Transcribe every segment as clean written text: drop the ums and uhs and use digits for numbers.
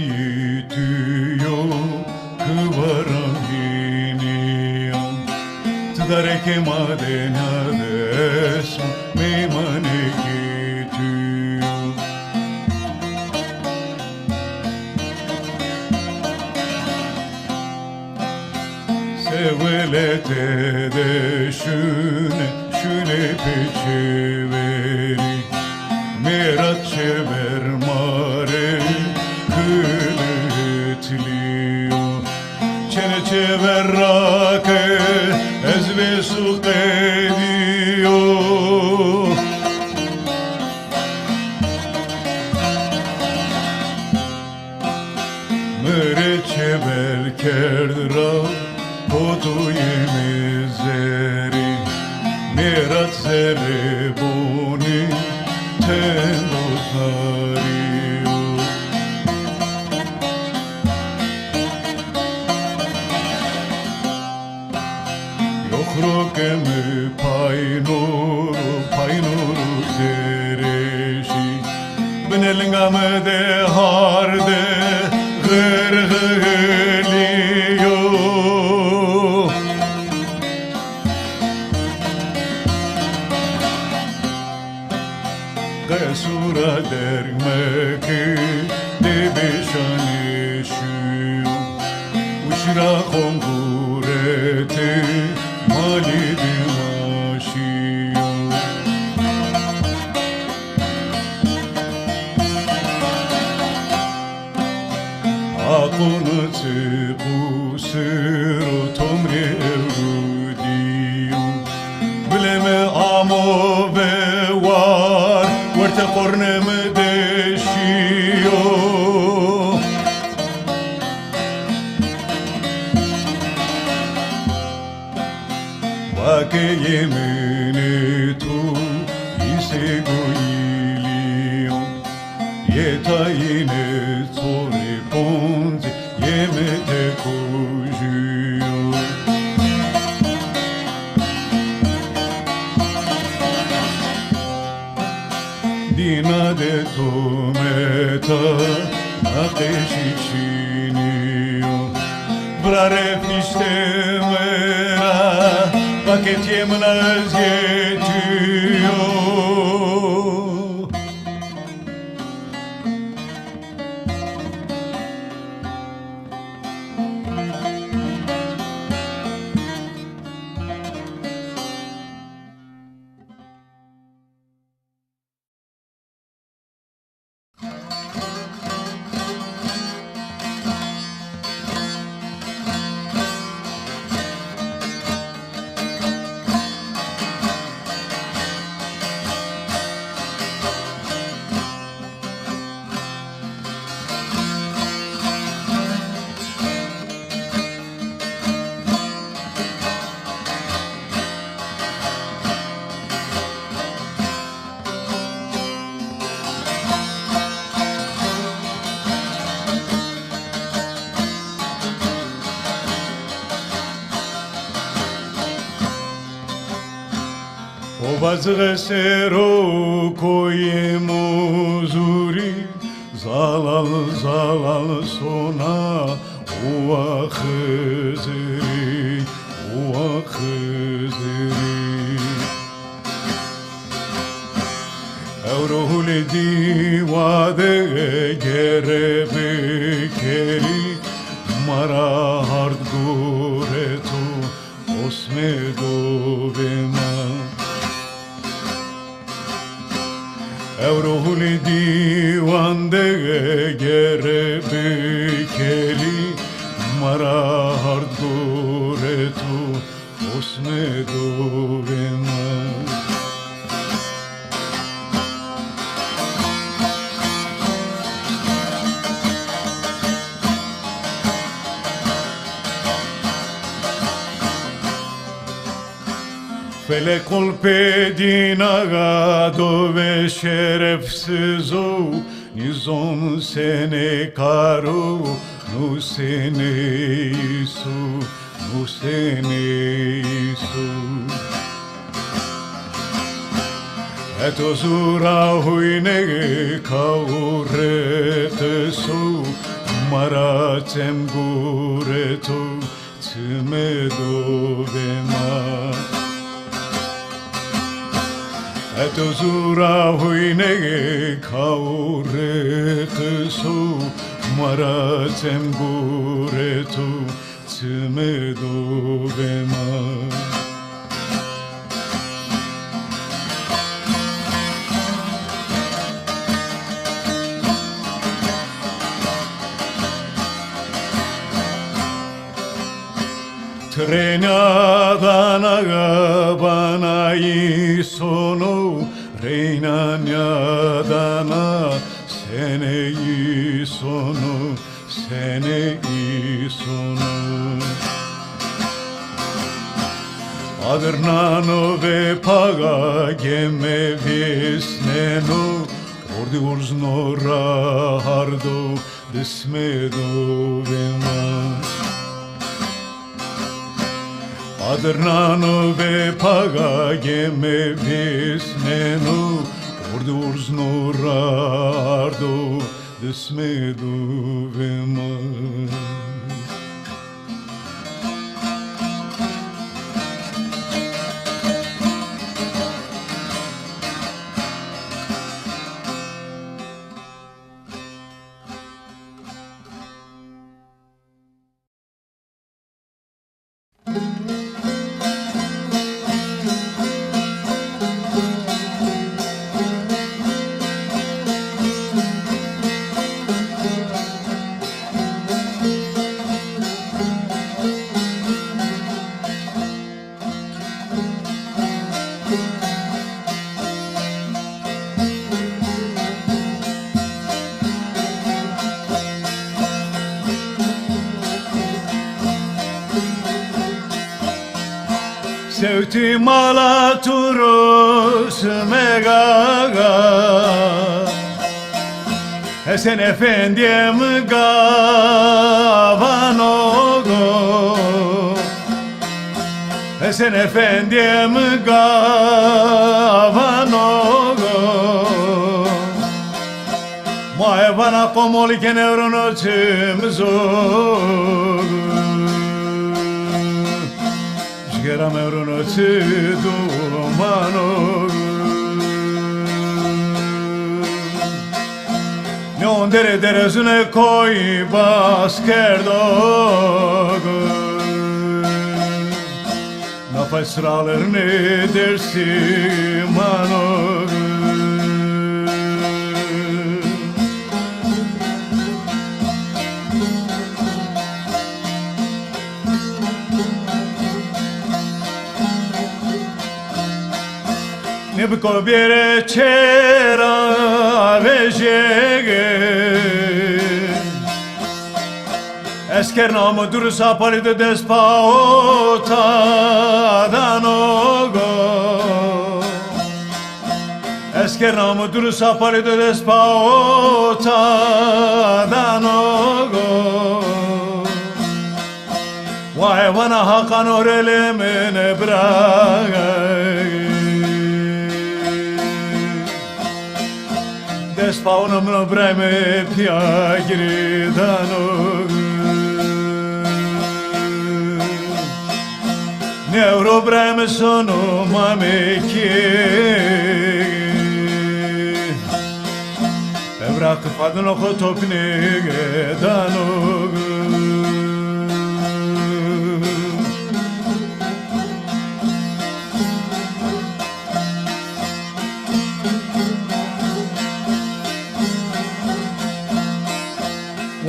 ituyo kıvaraminiam Tdareke madenades me manekituyo Sevelete de şüne peçeveri Merat çever mare kületliyo Çene çever rake ezve suq ediyo Mere çever kerdra kodu yemezeri Merat zerebuni Tendozariyo Yokhroke me paynuru dereşi Benelingame de harde gırgırliyo Sura dermeki de beşanişiyo Uşra kongurete mali dimaşiyo Akını tıkusır tomre evrudiyo Bileme amo ve var Verte korneme deşiyo Vake yemini tu ise goyiliyo Yetayine tsore ponzi yemete kojuyo Dina de tometa ateşi çiniyo Brare fiştemera paket yemnaz yetiyor Vazgesero koyemuzuri Zalal sona Ua Khızri Evruhul divade gerebe keri Mara hard guretu osme govema Evruhul divande gerebe keri Mara hard guretu osme govema Felek ol pedinaga ve şerefsiz o Nizon sene karu nu sene Isu nu sene Isu Eto zura huine kauretesu Maracem guretu Tmedovema Eto zura huine kauretesu Maracem guretu Tmedovema Trenadana bana isono Reinanyadana sene isono Sene isono Adernano ve paga geme visneno Ordi urzno rahardo Desmedo vema Adernano ve paga geme visnenu Ordu urzno rardo desmedu vema Sevti malaturus megaga Esen efendim gavanogo Esen efendim gavanogo Mae bana komoli kenevrono çimzogo Geram evrono dumano Ne ondere derezune koy baskerdog Nafas sıralarını dersi manog Ne bu kobiere çera vejege Esker namı durusa palide despota danogo Esker namı durusa palide despota danogo Vay bana hakan orelemene bragay Despaunam no breme pia gridano Neuro breme sono mameki Evrak fadno khotopne gedano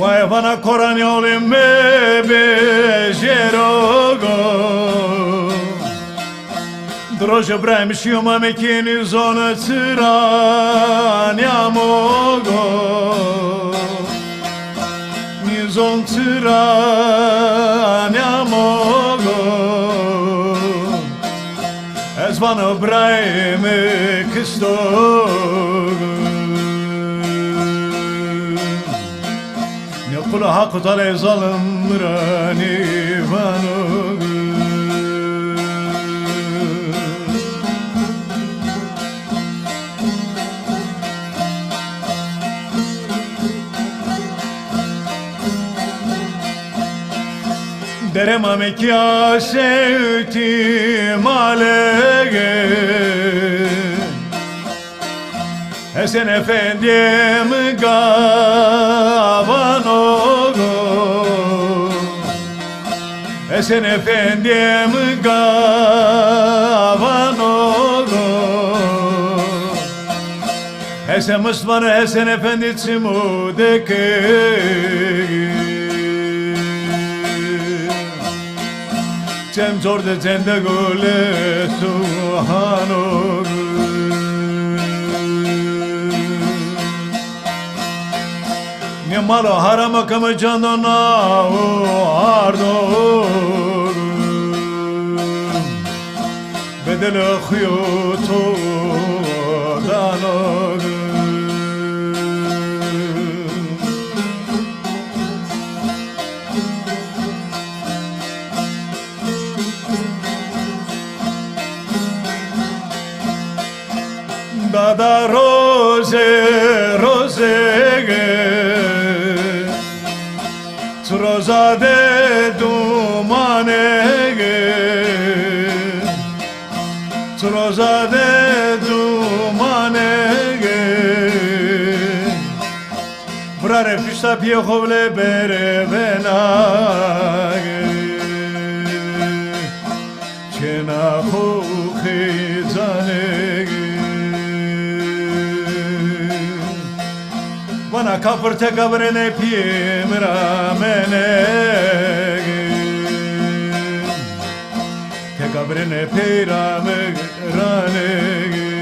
Vay bana koranyoli me bejerogo Drože brem šiuma mekini zona tsiranjamogo Ni zon tsiranjamogo Ez bana breme kistogo Kula hakkı tale zalim rani vanu Derema mekya sevti malege Esen efendim gavanogo Esen efendim gavanogo Esen Müslümanı Esen efendi çimudeke Cem zorda cende gole tuhanogo Ne malo harama kama candana ardo Bedel khiyutu dano Dada rose Trozade dumanege Trozade dumanege Brare fişta piechovle bere venage Çena khizanege Bana kapır te kabrene piyemra menege Te kabrene peyra megranege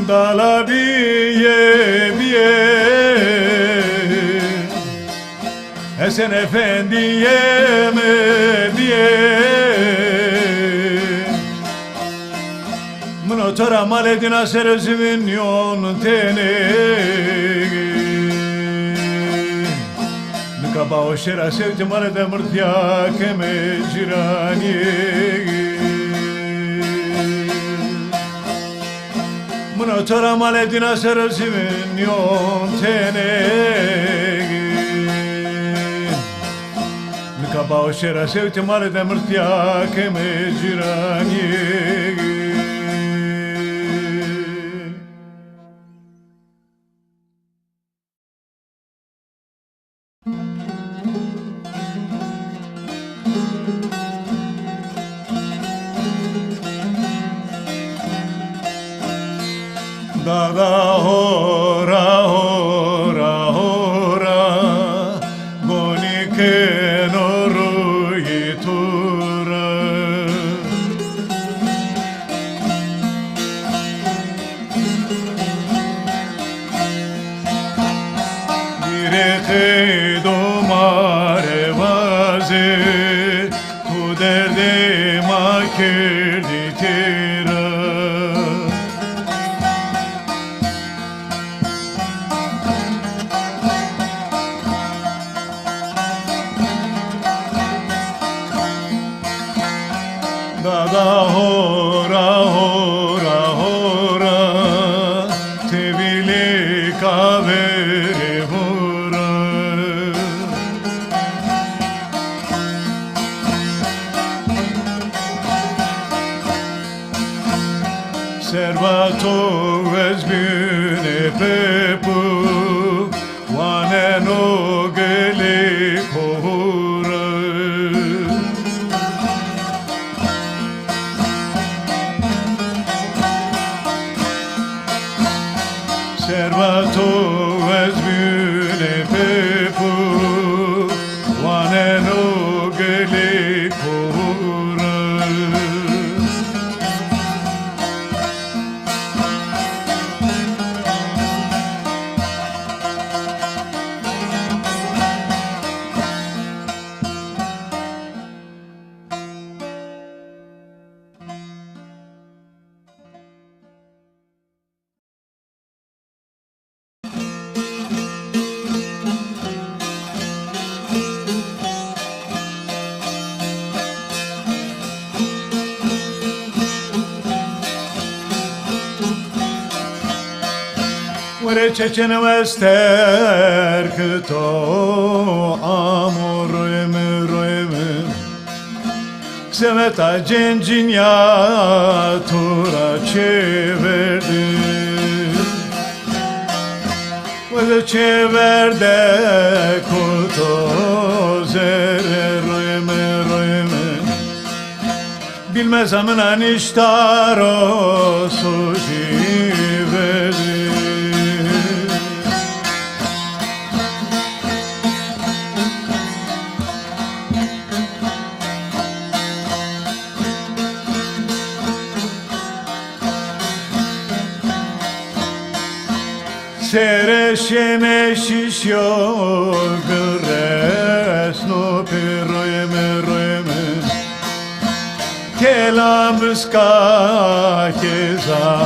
Dala biye Esen efendiye mi diye Mınotora maledina serözümün yon tene Nikaba o şera sevdi malede mırtya keme ciraniye Mınotora maledina serözümün yon tene Kaba o şera sevti malede mırtya keme ciraniye Dada hora hora hora Gonike noru yitura Direke domare vaze Tu derde makirdi tira Dada hora hora hora Tevili kaveri hora Servato vezbüne pepu Vanen o geli kohura Servato vezbüne pepu Vanen o geli kohura Ore çeçenem ester kıto amor roeme Seveta cencin ya tura çeverdi Ore çeverde kuto zere roeme Bilmez amınan iştaro suji verdi Sereşene şişyo gres no roeme Kelamska kezazerdi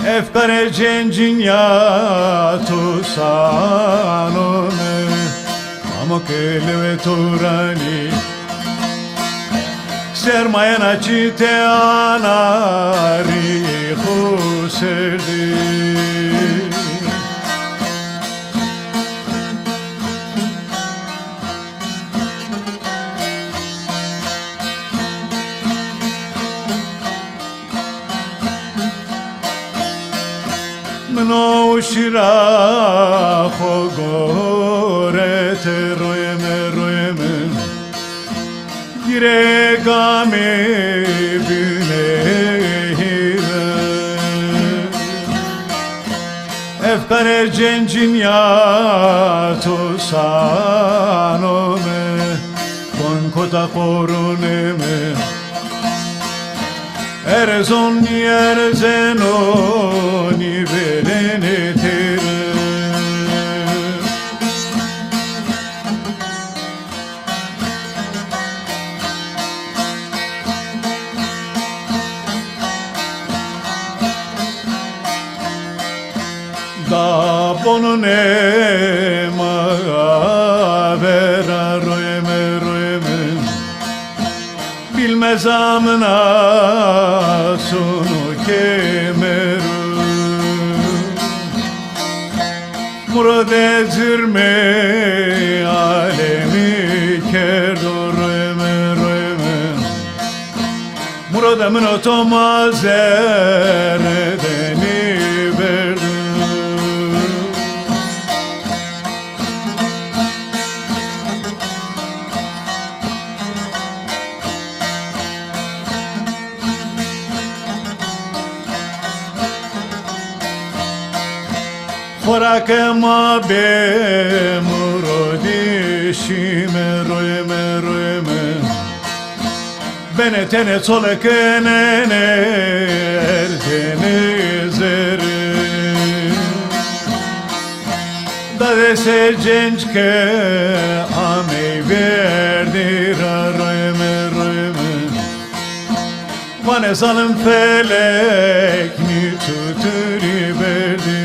Efkare cencin ya tusanone Amokele ve turani Sermayana çite anari huserdi Mno shira khogore te roeme Gire game bünehire Efkare cencin ya tusanome Kon kota koruneme Erzon yerzeno ni verene tere Da bonune vera roeme Bilmez amına sunu kemeru Murad ezirme alemi kerdo roeme Murad emin otomaz eredeni verdi خوراک ما به مرادی شیمه رویمه بنه تنه طلقه نه ارتنه زره داده سه جنج که آمی وردی را رویمه وانه ظالم فلک نی tuturi verdi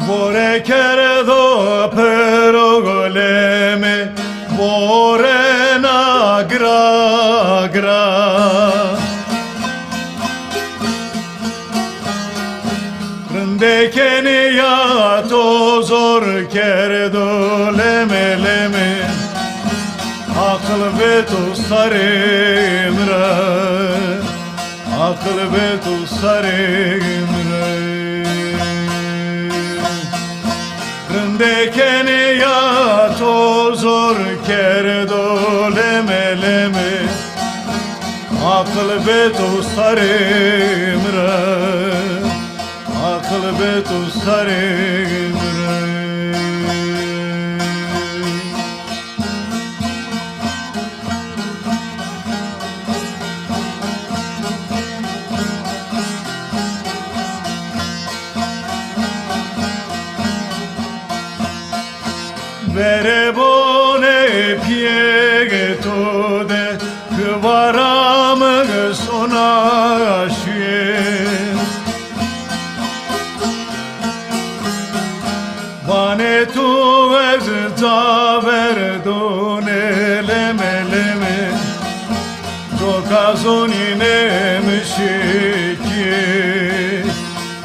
Vorrei credo però goleme vorrei na gra Rende keni ya to zor credo leme Akıl ve tusarımra Akıl ve tusarımra Dekene ya to zor kerdo leme Akıl be tu sarımra Akıl be tu sarımra verebone pieghetode kvaram sonaşye vane tu ezta verdone leme leme dokazonine müşeki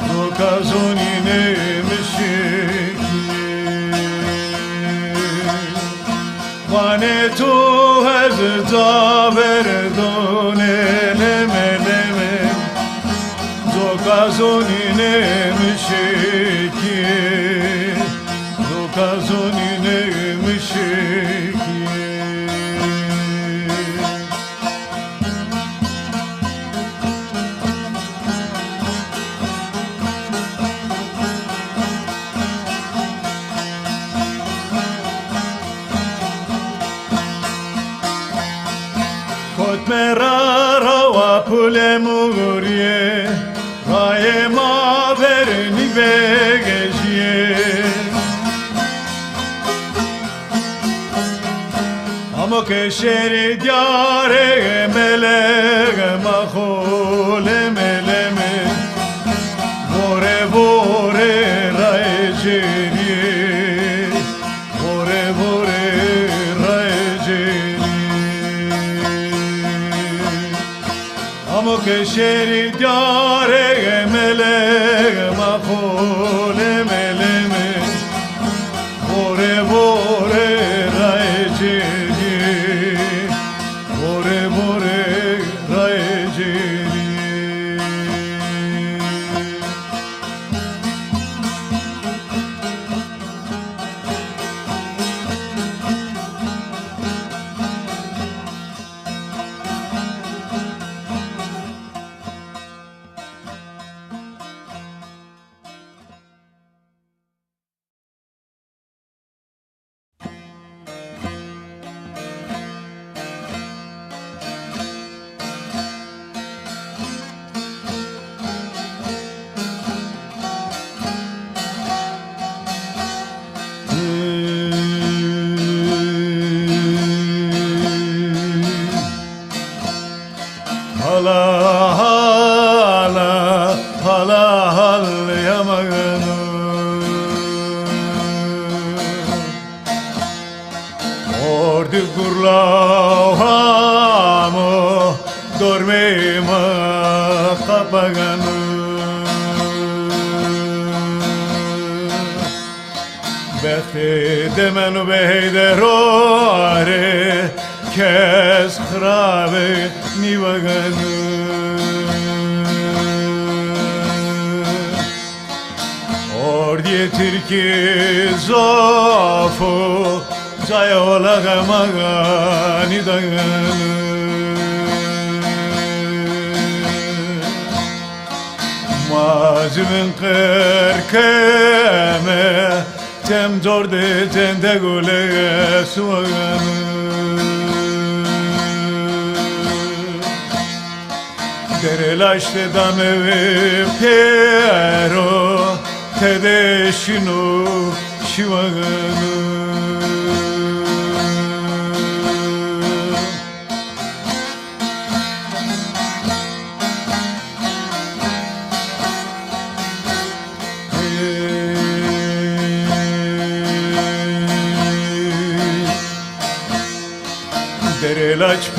dokazonine vane tu ezta verdone leme leme dokazonine müşeki dokazonine müşeki Merara wa pule mugurie Raye ma verni begejie Amo ke sheri diare melege ma khole meleme Vore vore raye jerie Vore vore raye jerie Amo che sheri diare mele ma khole mele me vore vore raejeri vore vore raejeri Hala hala hala hal yamaganu Ordu gurlamo dormema kapaganu Behte demenu behderore kes khrabe nivaganu Ordiye Türkiye zafo zayola gamagani daganu Mazmin kırkeme tem zorde tende gule suaganu Derelaşte dame pero tedeşinu şivaganu Derelaç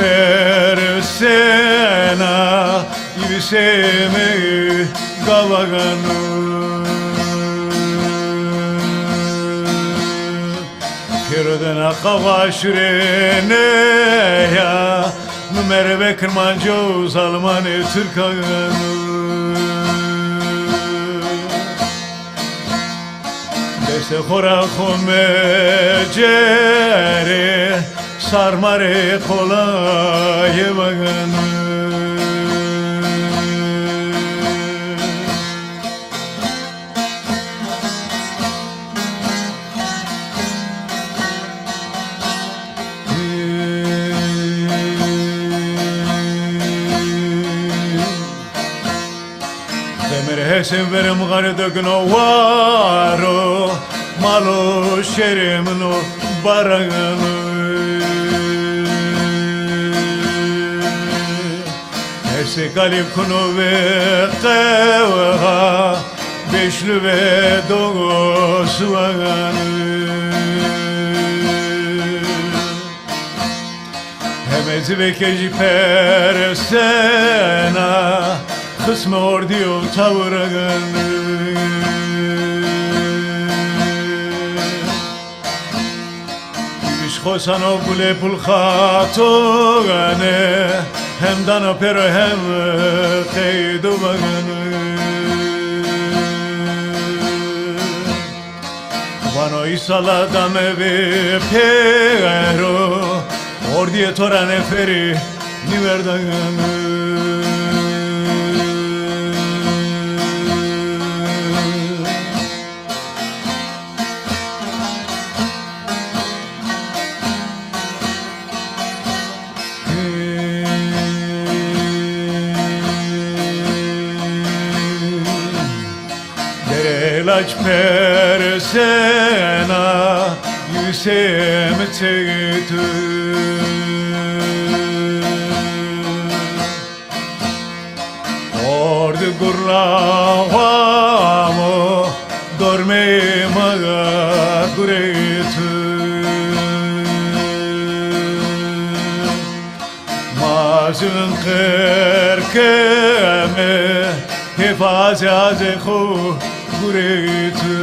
persena ibiseme gavaganu Kerodena kavaşrene ya Numerve kırmanco zalmane Türkaganu Deste khora khome cere sarmare kolay baganu Esen verem garedagno varo Malo şeremno baragano Ese kalip kuno ve qevaha Beşlü ve doğus vaganı Hemezi ve keci persena Kısmı ordiyo tavraganı Biş khosano bule pul khatogane Hem dana per hem qeydu vaganı Vano isala dame ve pero Ordiye toran eferi niverdaganı Derelaç persena yüsem çekti Ordu gurlavamo dorme maga guretu Mazın kırkeme Hifazi azekhu guretu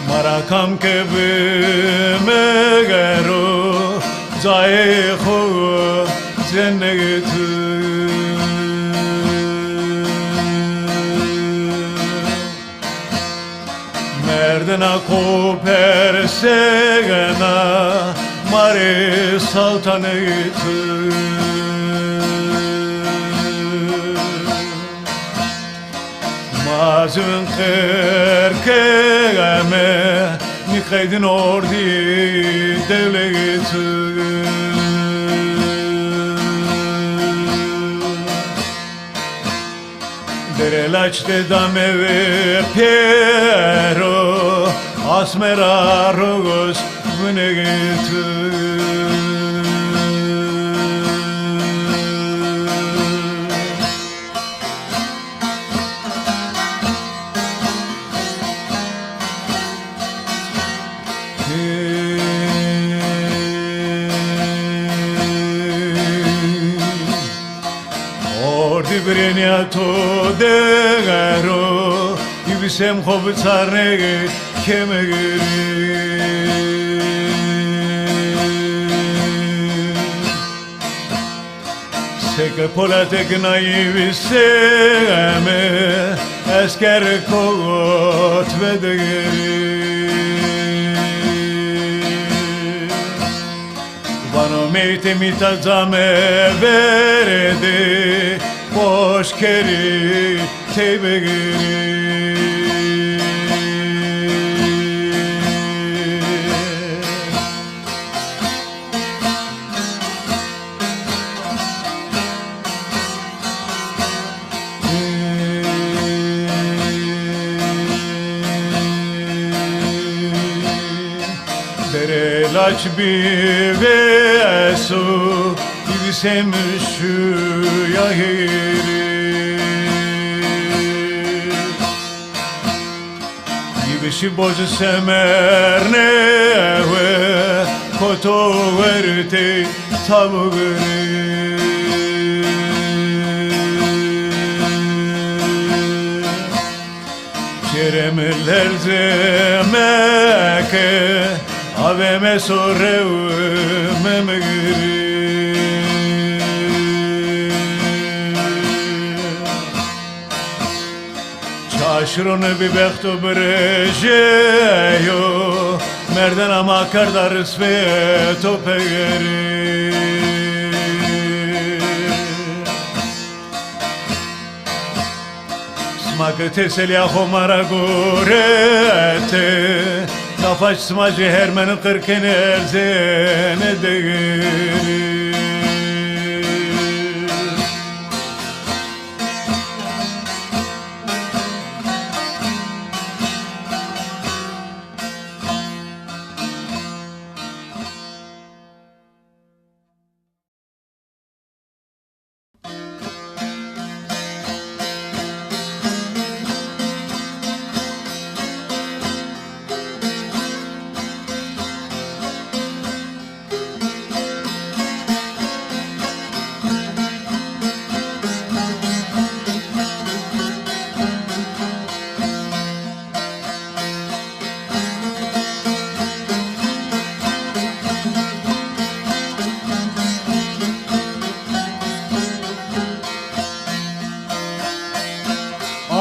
Marakam kebime gero Zayekhu cennetu Merdena koper segena Mare saltanetu Mazın kırkeme Nikaydın ordi devleti Derelaç de dame ve pero Asmera rogos vnegetu Ordi brenia to degaro Ibisem khob tsarnege kemegeri Seke polatek naivisseme Esker kogot vedegeri Vano meyte mitazame verede Boş keri teybegeri Derelaç bir vesu Ibisem şu yahiri Ibişi bozu semerne ve Koto verte tavgiri Keremeler zemeke Aveme soreu memegiri Çaşronu bir bekto brejeyo Merden ama kardarız ve topegeri Smakı teselya homara gorete Kafaç smacı hermeni kırken erzene değeri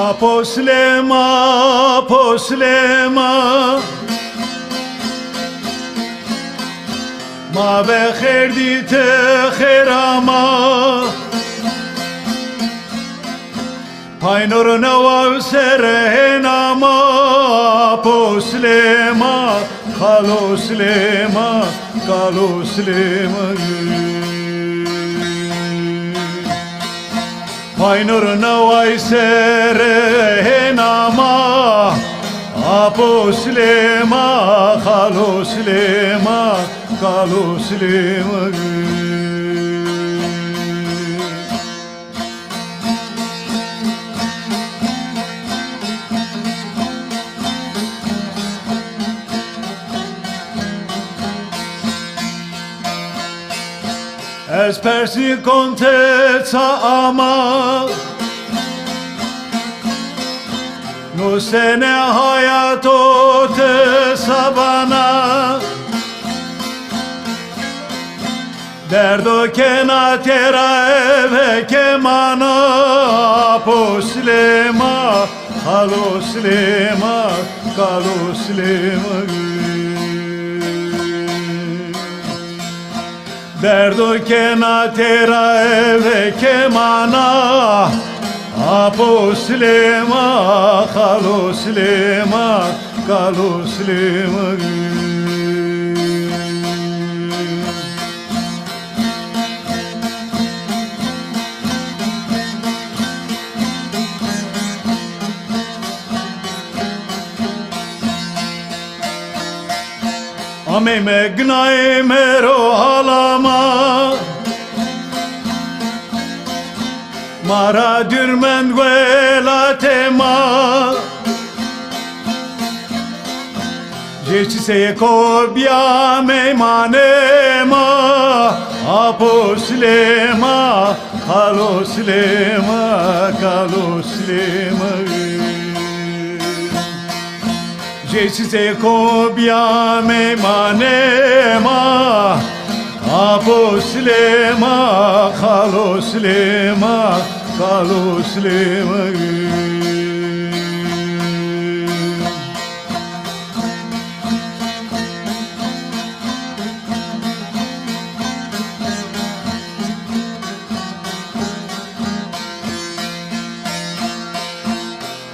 Aposlema, aposlema Ma بخیر دیت خیراما پاینور نواو سرهناما Aposlema, kaloslema, kaloslema Paynur navay serehenama Aposlema, kaloslema, kaloslema Es persi konteca ama Nu sene hayatote sabana Derdo kena tera eve kemana Aposlema, kaloslema, kaloslema Derdo kena tera eve kemana Aposlema, kaloslema, kaloslema Ame megnae mero halama Mara dürmen velatema Jeçiseye kobya meymanema Aposlema, kaloslema, kaloslema Jeçise kobya meymanema Aposlema, kaloslema, kaloslema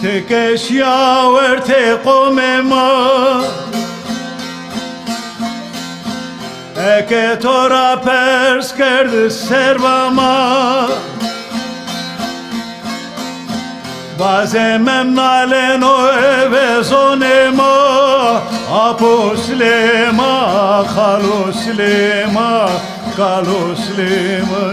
Tekeşya verte komema Eke tora pers kerdi servama Bazemem nalen o eve zonema Aposlema, kaloslema, kaloslema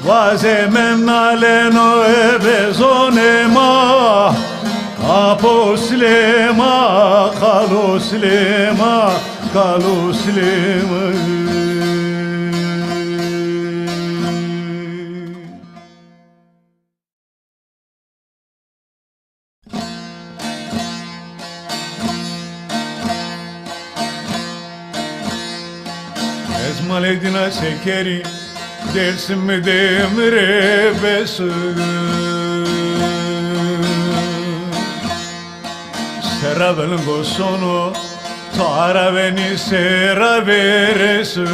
Vazemem naleno ebezonema Aposlema, kaloslema, kaloslema Ezmaledina şekeri Dersim mi demire besu Seravel gosono Tara beni sera veresu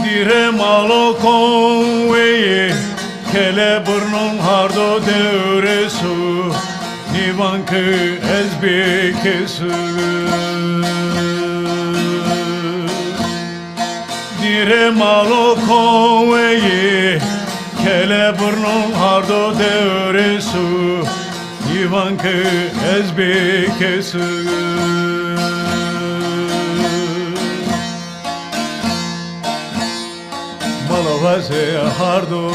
Dire malo konveye Kele burnum hardo devresu Nivankı ezbekesu Dire malo konveye Kele burnum hardo devresu Ivankı ezbekesu Malovase hardo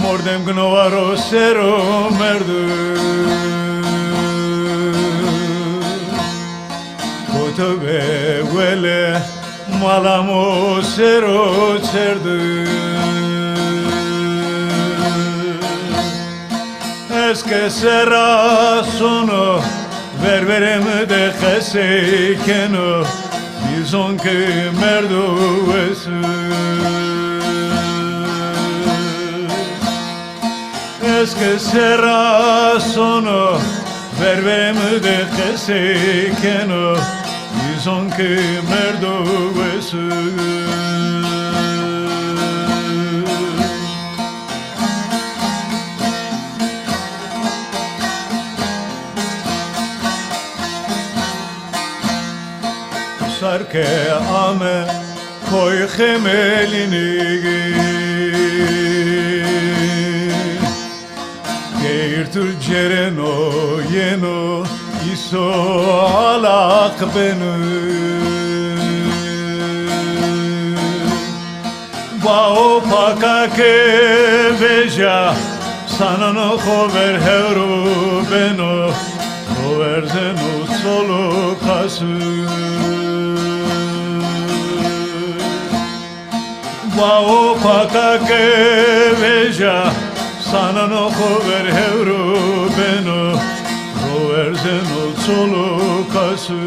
Mordem gnovaro sero merdu Kotobe vele Malamo sero cerdu Eske sera sono Ververem de kese keno Bir izon che merdo es que será sono vervem de kese keno izon che merdo sarke ame koy khemelinigi geirtul cereno yeno iso alak benu vao pakake veja sana no hover hevru beno hover zenu solo kasu vao pakake veja sana no hover hevru beno hover zenu solo kasu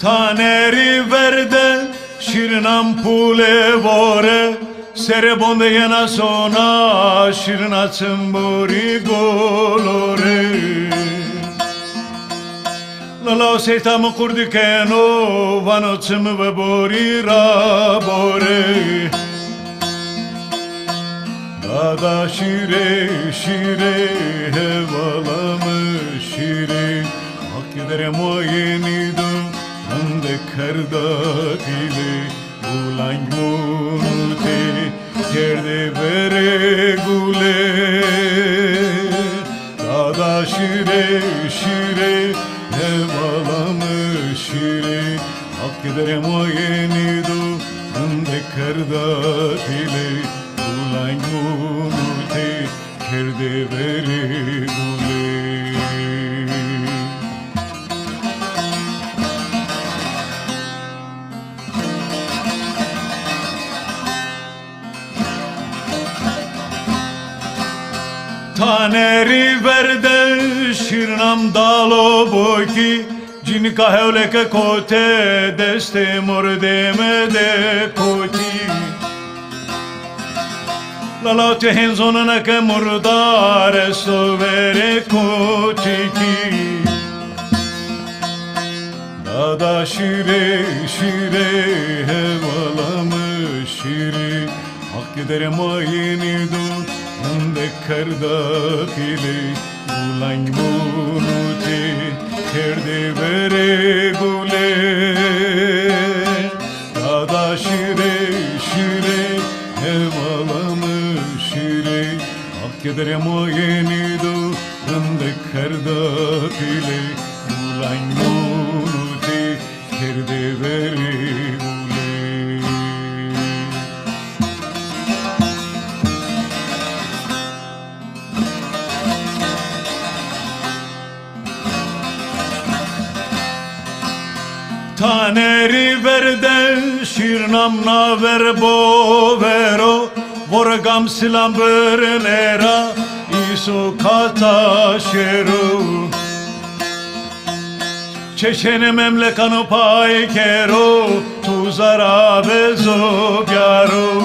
Taneri verde, şirinam pule vore, serebonde jena sona, širina cimbori golore. Lala sejta më kurdi keno, vano cimve bori rabore. Dada şire, şire, hevalamı şire, hak ederim o yenidu. Ande kardakile ulang munute yerde vere gule dada şire şire evalamı şire hak ederim o yenidu ande kardakile ulang munute yerde vere gule Taneri verde şirnam dalo boki Cinika hevleke kote deste mordeme de koti Lalate henzonana ke murdare sovere kotiki Dada şire şire hevalamı şire hak ederim ayenidu Ande kardakile ulang munute kerde vere gule Dada şire şire hevalamı şire hak ederim o yenidu Ande kardakile ulang munute kerde vere gule Taneri verde şirnam na verbo vero vorgam silam bernera iso kata şeru Çeçene memlekano paykero tuzara bezo gyaro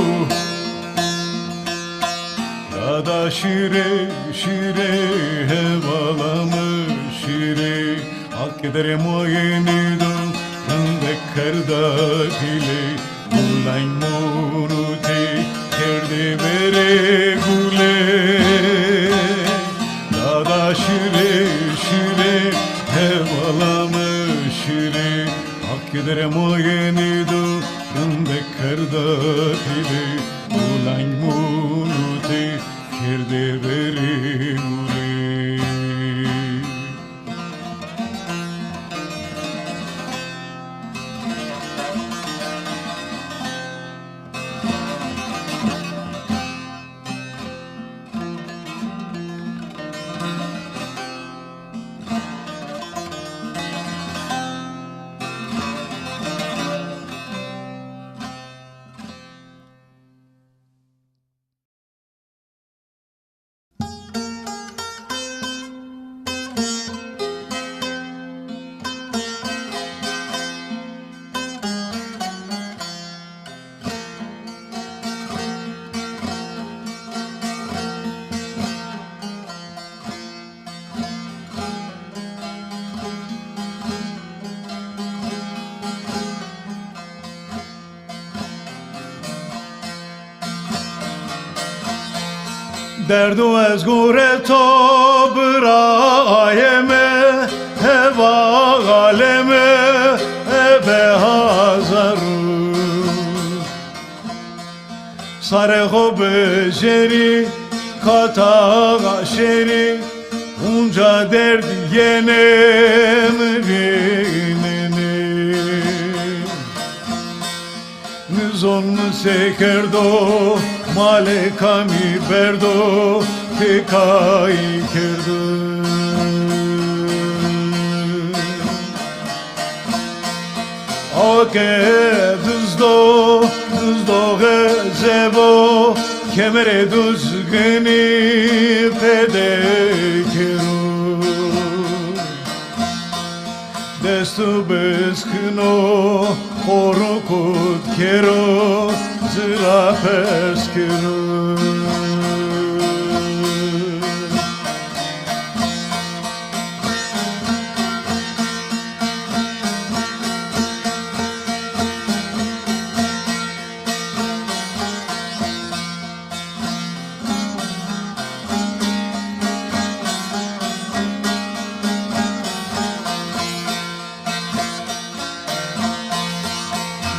Dada şire şire hevalamı şire hak ederim o yenidu Ande kardakile ulang munute kerde vere gule Dada şire şire hevalamı şire hak ederim o yenidu Ande kardakile ulang munute kerde vere gule Derdu ez gure to bırayeme Heva aleme ebe hazaru Sareho beceri kata şeri Unca derd yenem rineni Nizon sekerdo malekami berdo Tekai kerdo Ake dızdo gazebo Kemere düzgeni pedekeru Destu beskno korukut kero Zira peskeru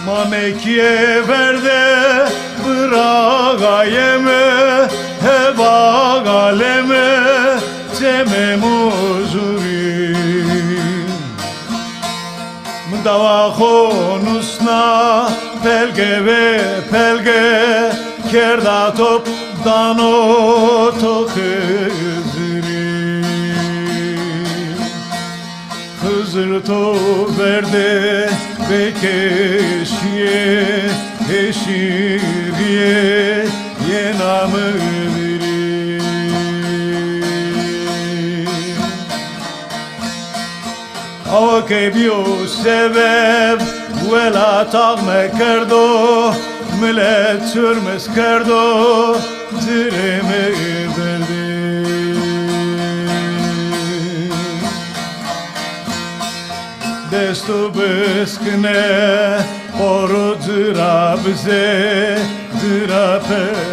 Mamekiye verde bıragayeme Heva galeme teme muzuri Mdava konusna pelge ve pelge Kerda top dano to Hızırı Hızır to verde Bekeşiye, eşiriye, yenamıdiri Ake biyo sebep, vela tağme kerdo Millet sürmez kerdo, direme verdi Destu beskne, oru dıra bize, dıra pe